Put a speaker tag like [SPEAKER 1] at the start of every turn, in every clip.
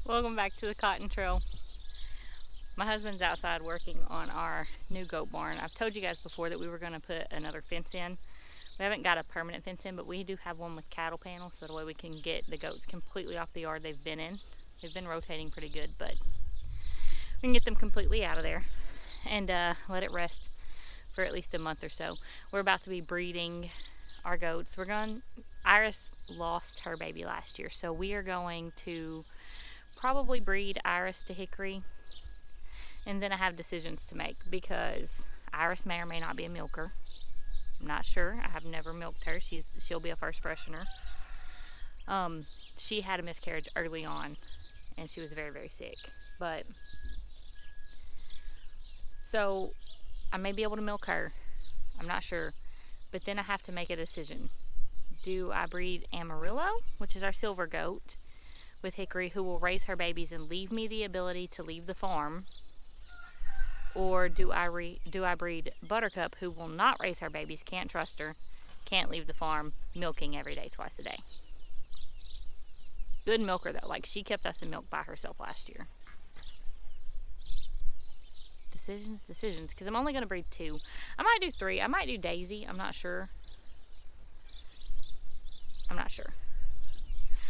[SPEAKER 1] Welcome back to the cotton trail. My husband's outside working on our new goat barn. I've told you guys before that we were going to put another fence in. We haven't got a permanent fence in, but we do have one with cattle panels, so that way we can get the goats completely off the yard they've been in. They've been rotating pretty good, but we can get them completely out of there and let it rest for at least a month or so. We're about to be breeding our goats. Iris lost her baby last year, so we are going to probably breed Iris to Hickory, and then I have decisions to make because Iris may or may not be a milker. I'm not sure. I have never milked her. She'll be a first freshener. She had a miscarriage early on, and she was very, very sick. But so I may be able to milk her. I'm not sure. But then I have to make a decision. Do I breed Amarillo, which is our silver goat, with Hickory, who will raise her babies and leave me the ability to leave the farm? Or do I breed Buttercup, who will not raise her babies, can't trust her, can't leave the farm, milking every day, twice a day? Good milker though, like she kept us in milk by herself last year. Decisions, because I'm only going to breed 2. I might do 3. I might do Daisy, I'm not sure.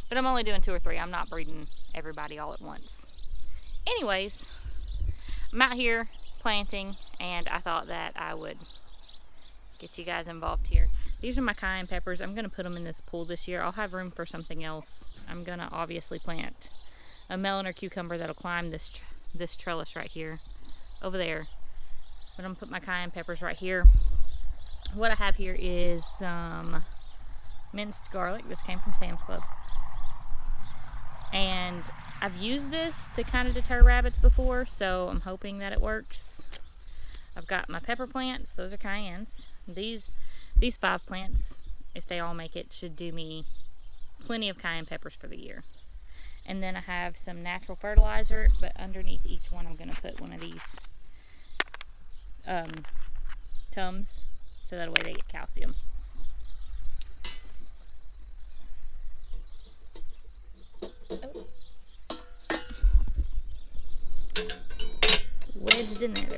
[SPEAKER 1] But I'm only doing 2 or 3. I'm not breeding everybody all at once. Anyways, I'm out here planting, and I thought that I would get you guys involved here. These are my cayenne peppers. I'm going to put them in this pool this year. I'll have room for something else. I'm going to obviously plant a melon or cucumber that'll climb this trellis right here over there. But I'm going to put my cayenne peppers right here. What I have here is some minced garlic. This came from Sam's Club. And I've used this to kind of deter rabbits before, so I'm hoping that it works. I've got my pepper plants. Those are cayennes. These 5 plants, if they all make it, should do me plenty of cayenne peppers for the year. And then I have some natural fertilizer, but underneath each one I'm going to put one of these Tums, so that way they get calcium. Oh. Wedged in there.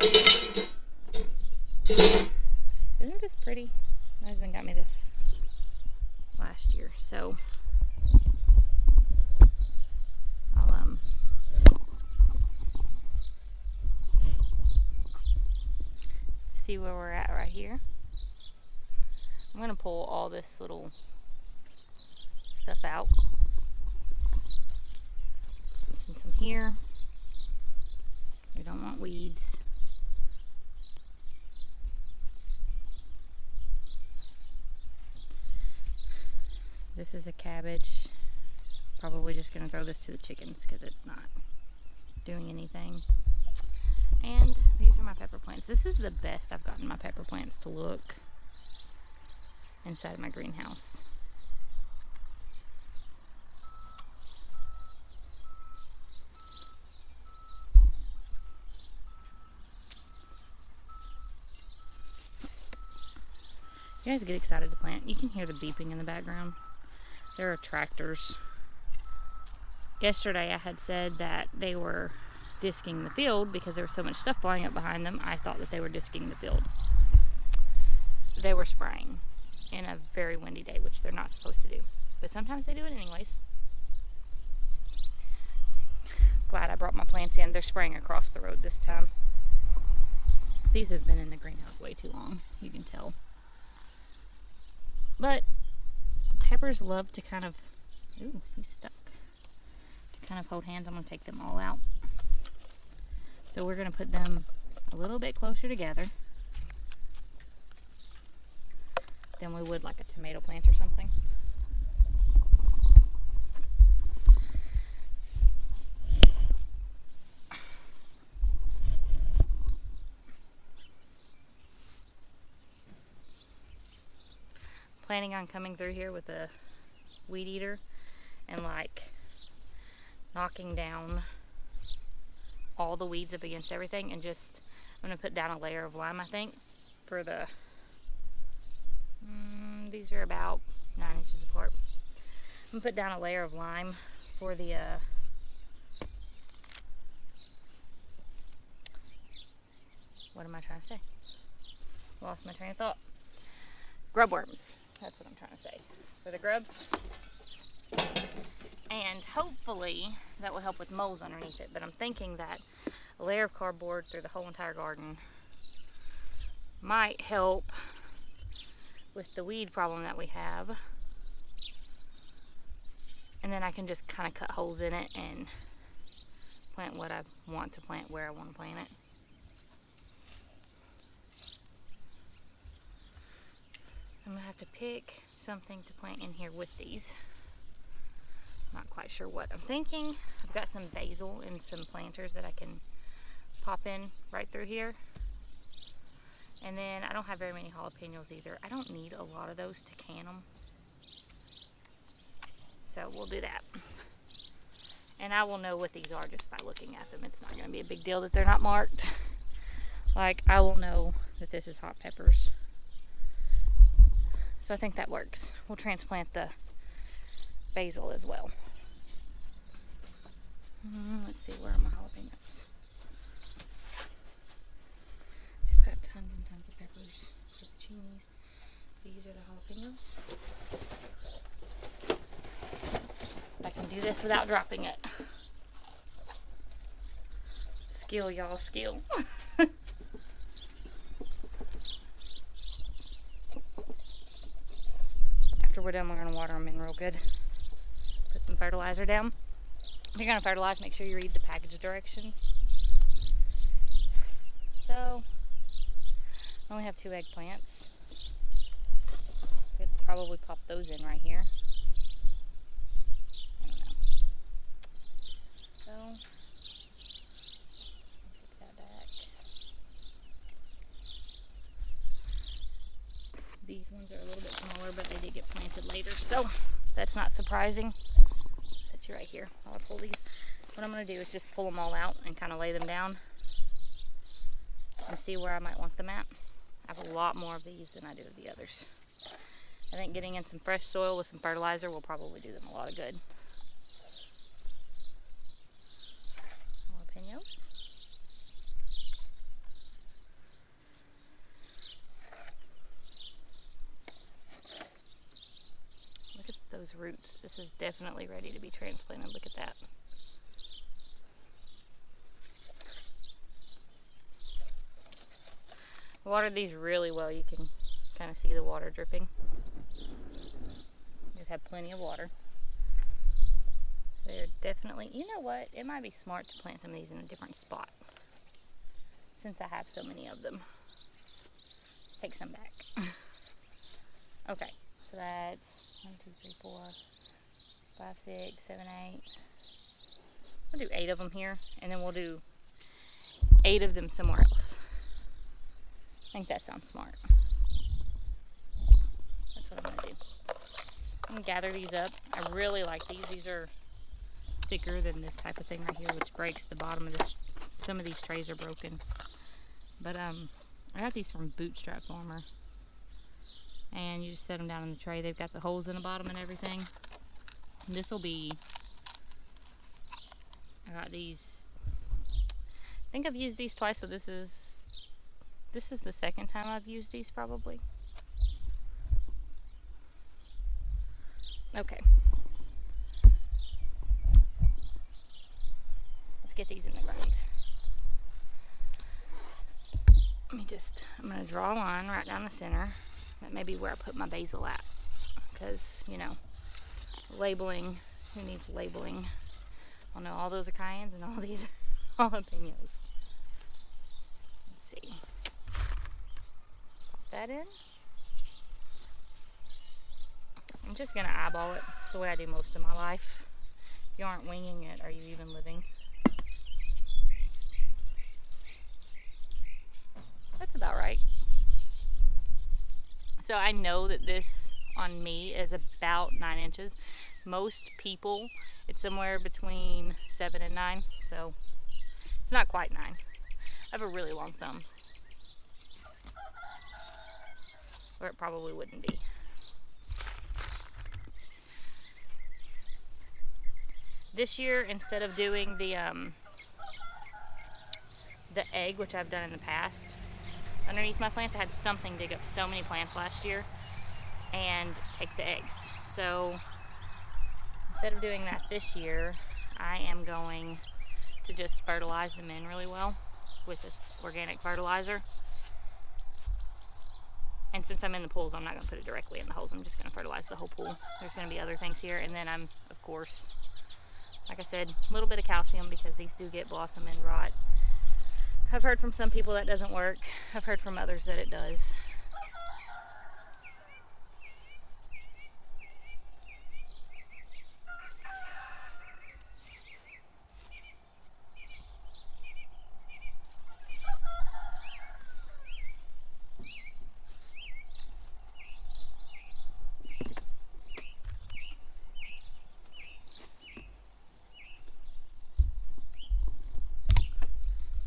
[SPEAKER 1] Isn't this pretty? My husband got me this last year, so I'll see where we're at right here. I'm gonna pull all this little stuff out. And some here. We don't want weeds. This is a cabbage. Probably just gonna throw this to the chickens because it's not doing anything. And these are my pepper plants. This is the best I've gotten my pepper plants to look inside my greenhouse. You guys get excited to plant. You can hear the beeping in the background. There are tractors. Yesterday I had said that they were disking the field because there was so much stuff flying up behind them. I thought that they were disking the field. They were spraying in a very windy day, which they're not supposed to do. But sometimes they do it anyways. Glad I brought my plants in. They're spraying across the road this time. These have been in the greenhouse way too long. You can tell. But peppers love to kind of, ooh, he's stuck. To kind of hold hands. I'm going to take them all out. So we're going to put them a little bit closer together than we would like a tomato plant or something. Planning on coming through here with a weed eater and like knocking down all the weeds up against everything, and just I'm going to put down a layer of lime, I think, for the these are about 9 inches apart. I'm going to put down a layer of lime for the what am I trying to say? Lost my train of thought. Grub worms. That's what I'm trying to say. For the grubs. And hopefully that will help with moles underneath it. But I'm thinking that a layer of cardboard through the whole entire garden might help with the weed problem that we have. And then I can just kind of cut holes in it and plant what I want to plant where I want to plant it. I'm gonna have to pick something to plant in here with these. Not quite sure what I'm thinking. I've got some basil and some planters that I can pop in right through here. And then I don't have very many jalapenos either. I don't need a lot of those to can them. So we'll do that. And I will know what these are just by looking at them. It's not gonna be a big deal that they're not marked. Like, I will know that this is hot peppers. So I think that works. We'll transplant the basil as well. Let's see, where are my jalapenos? I've got tons and tons of peppers, pepperoncinis. These are the jalapenos. I can do this without dropping it. Skill, y'all, skill. After we're done, we're gonna water them in real good. Put some fertilizer down. If you're gonna fertilize, make sure you read the package directions. So, I only have 2 eggplants. Could probably pop those in right here. I don't know. So, take that back. These ones are a little bit smaller, but they did get planted later, so that's not surprising. Set you right here while I pull these. What I'm going to do is just pull them all out and kind of lay them down and see where I might want them at. I have a lot more of these than I do of the others. I think getting in some fresh soil with some fertilizer will probably do them a lot of good. Jalapenos. Look at those roots. This is definitely ready to be transplanted. Look at that. Watered these really well. You can kind of see the water dripping. They've had plenty of water. They're definitely, you know what? It might be smart to plant some of these in a different spot since I have so many of them. Take some back. Okay, so that's 1, 2, 3, 4, 5, 6, 7, 8. We'll do 8 of them here, and then we'll do 8 of them somewhere else. I think that sounds smart. That's what I'm gonna do. I'm gonna gather these up. I really like these. These are thicker than this type of thing right here, which breaks the bottom of this. Some of these trays are broken. But I got these from Bootstrap Farmer. And you just set them down in the tray. They've got the holes in the bottom and everything. And this will be, I got these, I think I've used these twice, so this is the second time I've used these probably. Okay. Let's get these in the ground. I'm going to draw a line right down the center. That may be where I put my basil at. Because, you know, labeling, who needs labeling? Oh no, all those are cayennes and all these are jalapenos. Let's see. Pop that in. I'm just going to eyeball it. It's the way I do most of my life. If you aren't winging it, are you even living? That's about right. So I know that this on me is about 9 inches. Most people, it's somewhere between 7 and 9. So it's not quite 9. I have a really long thumb. Or it probably wouldn't be. This year, instead of doing the the egg, which I've done in the past, underneath my plants. I had something dig up so many plants last year and take the eggs. So instead of doing that this year, I am going to just fertilize them in really well with this organic fertilizer. And since I'm in the pools, I'm not going to put it directly in the holes. I'm just going to fertilize the whole pool. There's going to be other things here. And then I'm, of course, like I said, a little bit of calcium because these do get blossom and rot. I've heard from some people that doesn't work. I've heard from others that it does.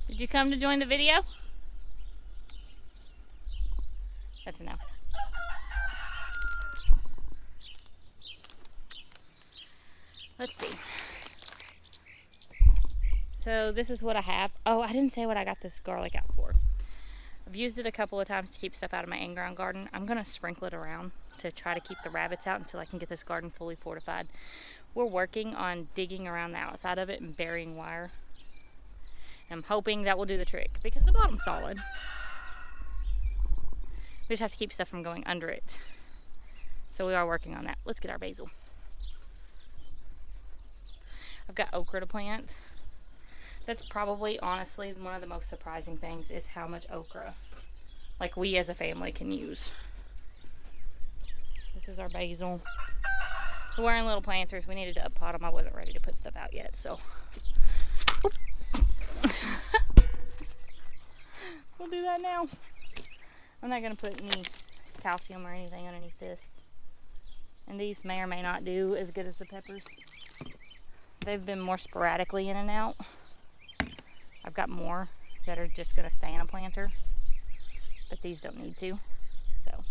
[SPEAKER 1] Did you come to join the video? That's enough. Let's see. So this is what I have. Oh, I didn't say what I got this garlic out for. I've used it a couple of times to keep stuff out of my in-ground garden. I'm gonna sprinkle it around to try to keep the rabbits out until I can get this garden fully fortified. We're working on digging around the outside of it and burying wire. I'm hoping that will do the trick because the bottom's solid. We just have to keep stuff from going under it. So we are working on that. Let's get our basil. I've got okra to plant. That's probably, honestly, one of the most surprising things is how much okra, like, we as a family can use. This is our basil. We're wearing little planters. We needed to up pot them. I wasn't ready to put stuff out yet, so. We'll do that now. I'm not going to put any calcium or anything underneath this. And these may or may not do as good as the peppers. They've been more sporadically in and out. I've got more that are just going to stay in a planter, but these don't need to. So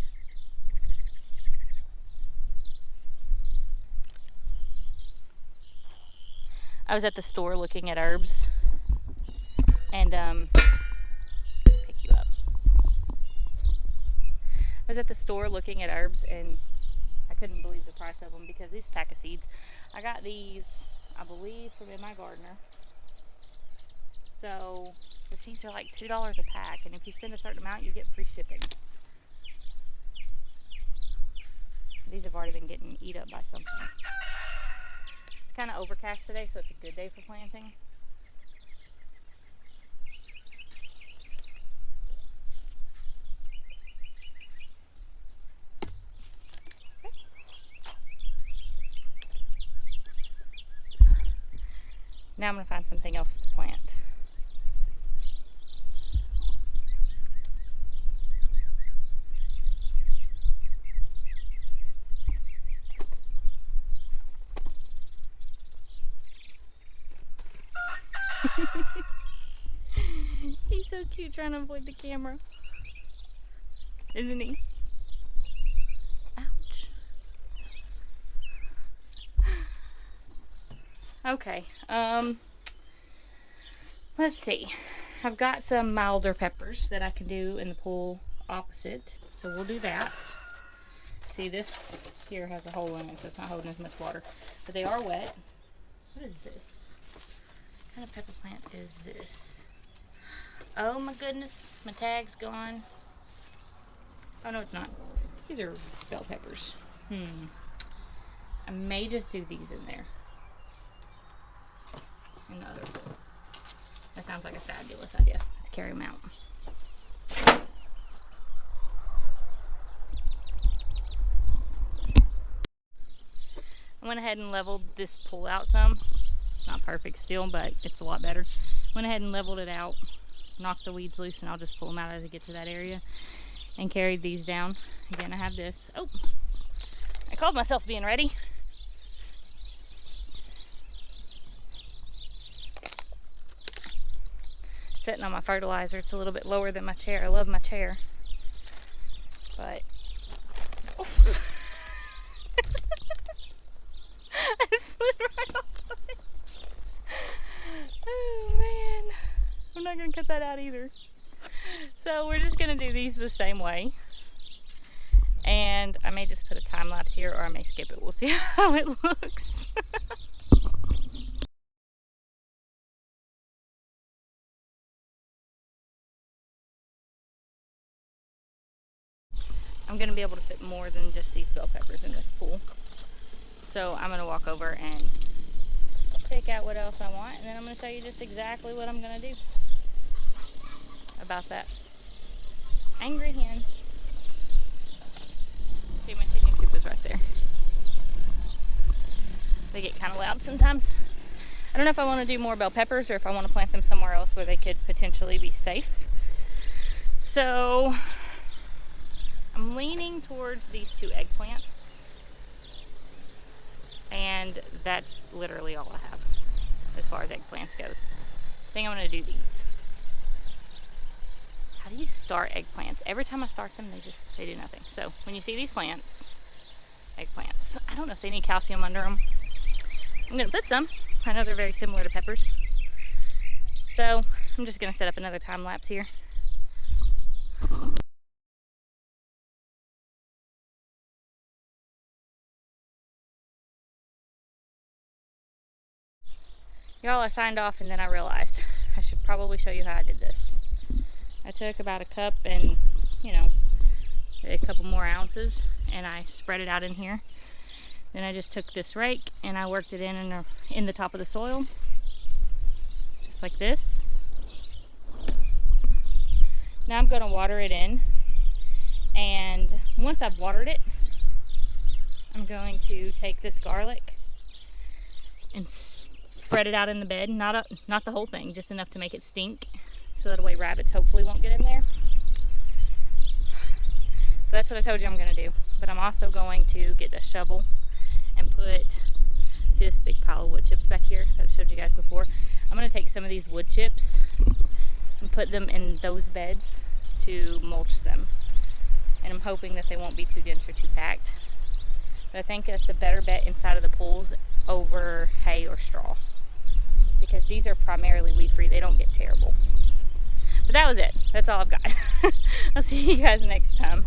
[SPEAKER 1] I was at the store looking at herbs and pick you up. I was at the store looking at herbs and I couldn't believe the price of them because these pack of seeds, I got these, I believe, from In My Gardener. So the seeds are like $2 a pack, and if you spend a certain amount, you get free shipping. These have already been getting eat up by something. It's kind of overcast today, so it's a good day for planting. Now I'm going to find something else to plant. He's so cute trying to avoid the camera. Isn't he? Ouch. Okay, let's see. I've got some milder peppers that I can do in the pool opposite, so we'll do that. See, this here has a hole in it, so it's not holding as much water, but they are wet. What is this? What kind of pepper plant is this? Oh my goodness, my tag's gone. Oh no, it's not. These are bell peppers. I may just do these in there. In the other pool. That sounds like a fabulous idea. Let's carry them out. I went ahead and leveled this pool out some. It's not perfect still, but it's a lot better. Went ahead and leveled it out, knocked the weeds loose, and I'll just pull them out as I get to that area, and carried these down. Again, I have this. Oh, I called myself being ready. Sitting on my fertilizer. It's a little bit lower than my chair. I love my chair, but oh. I slid right off of it. Oh man, I'm not gonna cut that out either. So we're just gonna do these the same way. And I may just put a time lapse here, or I may skip it. We'll see how it looks. I'm gonna be able to fit more than just these bell peppers in this pool. So I'm gonna walk over and pick out what else I want, and then I'm gonna show you just exactly what I'm gonna do about that angry hen. See, my chicken coop is right there. They get kind of loud sometimes. I don't know if I want to do more bell peppers or if I want to plant them somewhere else where they could potentially be safe. So I'm leaning towards these 2 eggplants, and that's literally all I have as far as eggplants goes. I think I'm going to do these. How do you start eggplants? Every time I start them, they do nothing. So when you see these plants, eggplants, I don't know if they need calcium under them. I'm going to put some. I know they're very similar to peppers. So I'm just going to set up another time lapse here. Y'all, I signed off and then I realized I should probably show you how I did this. I took about a cup and, a couple more ounces, and I spread it out in here. Then I just took this rake and I worked it in the top of the soil, just like this. Now I'm going to water it in, and once I've watered it, I'm going to take this garlic and spread it out in the bed. Not the whole thing, just enough to make it stink, so that way rabbits hopefully won't get in there. So that's what I told you I'm going to do. But I'm also going to get a shovel and put this big pile of wood chips back here that I showed you guys before. I'm going to take some of these wood chips and put them in those beds to mulch them. And I'm hoping that they won't be too dense or too packed. But I think that's a better bet inside of the pools over hay or straw, because these are primarily weed free. They don't get terrible. But that was it. That's all I've got. I'll see you guys next time.